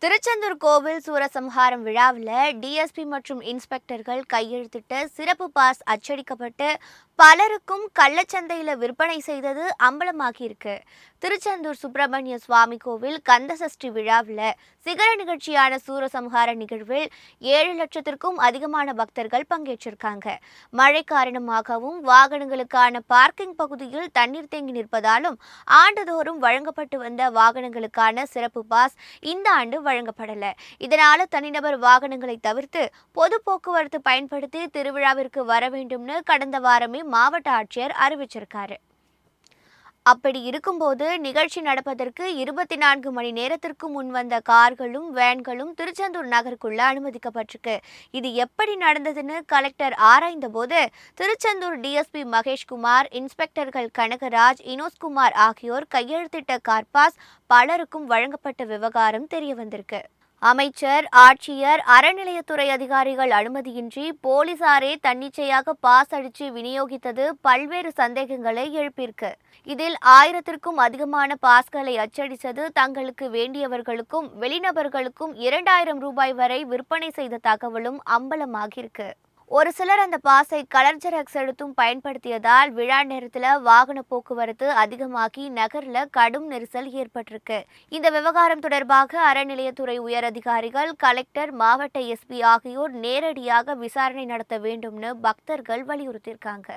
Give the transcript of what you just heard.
திருச்செந்தூர் கோவில் சூரசம்ஹாரம் விழாவில் டிஎஸ்பி மற்றும் இன்ஸ்பெக்டர்கள் கையெழுத்திட்ட சிறப்பு பாஸ் அச்சடிக்கப்பட்டு பலருக்கும் கள்ளச்சந்தையில் விற்பனை செய்தது அம்பலமாகியிருக்கு. திருச்செந்தூர் சுப்பிரமணிய சுவாமி கோவில் கந்தசஷ்டி விழாவில் சிகர நிகழ்ச்சியான சூரசம்ஹார நிகழ்வில் 7 லட்சத்திற்கும் அதிகமான பக்தர்கள் பங்கேற்றிருக்காங்க. மழை காரணமாகவும் வாகனங்களுக்கான பார்க்கிங் பகுதியில் தண்ணீர் தேங்கி நிற்பதாலும் ஆண்டுதோறும் வழங்கப்பட்டு வந்த வாகனங்களுக்கான சிறப்பு பாஸ் இந்த ஆண்டு வழங்கப்படல. இதனால தனிநபர் வாகனங்களை தவிர்த்து பொது போக்குவரத்து பயன்படுத்தி திருவிழாவிற்கு வர வேண்டும்னு கடந்த வாரமே மாவட்ட ஆட்சியர் அறிவிச்சிருக்காரு. அப்படி இருக்கும்போது நிகழ்ச்சி நடப்பதற்கு 24 மணி நேரத்திற்கு முன் வந்த கார்களும் வேன்களும் திருச்செந்தூர் நகருக்குள்ள அனுமதிக்கப்பட்டிருக்கு. இது எப்படி நடந்ததுன்னு கலெக்டர் ஆராய்ந்த போது திருச்செந்தூர் டிஎஸ்பி மகேஷ்குமார், இன்ஸ்பெக்டர்கள் கனகராஜ், இனோஸ்குமார் ஆகியோர் கையெழுத்திட்ட கார்பாஸ் பலருக்கும் வழங்கப்பட்ட விவகாரம் தெரிய வந்திருக்கு. அமைச்சர், ஆட்சியர், அறநிலையத்துறை அதிகாரிகள் அனுமதியின்றி போலீசாரே தன்னிச்சையாக பாஸ் அடித்து விநியோகித்தது பல்வேறு சந்தேகங்களை எழுப்பியிருக்கு. இதில் 1000த்திற்கும் அதிகமான பாஸ்களை அச்சடித்தது தங்களுக்கு வேண்டியவர்களுக்கும் வெளிநபர்களுக்கும் 2000 ரூபாய் வரை விற்பனை செய்த தகவலும் அம்பலமாகியிருக்கு. ஒரு சிலர் அந்த பாஸை கலர் ஜெராக்ஸ் எடுத்தும் பயன்படுத்தியதால் விழா நேரத்தில் வாகன போக்குவரத்து அதிகமாகி நகரில் கடும் நெரிசல் ஏற்பட்டிருக்கு. இந்த விவகாரம் தொடர்பாக அறநிலையத்துறை உயர் அதிகாரிகள், கலெக்டர், மாவட்ட எஸ்பி ஆகியோர் நேரடியாக விசாரணை நடத்த வேண்டும்னு பக்தர்கள் வலியுறுத்தியிருக்காங்க.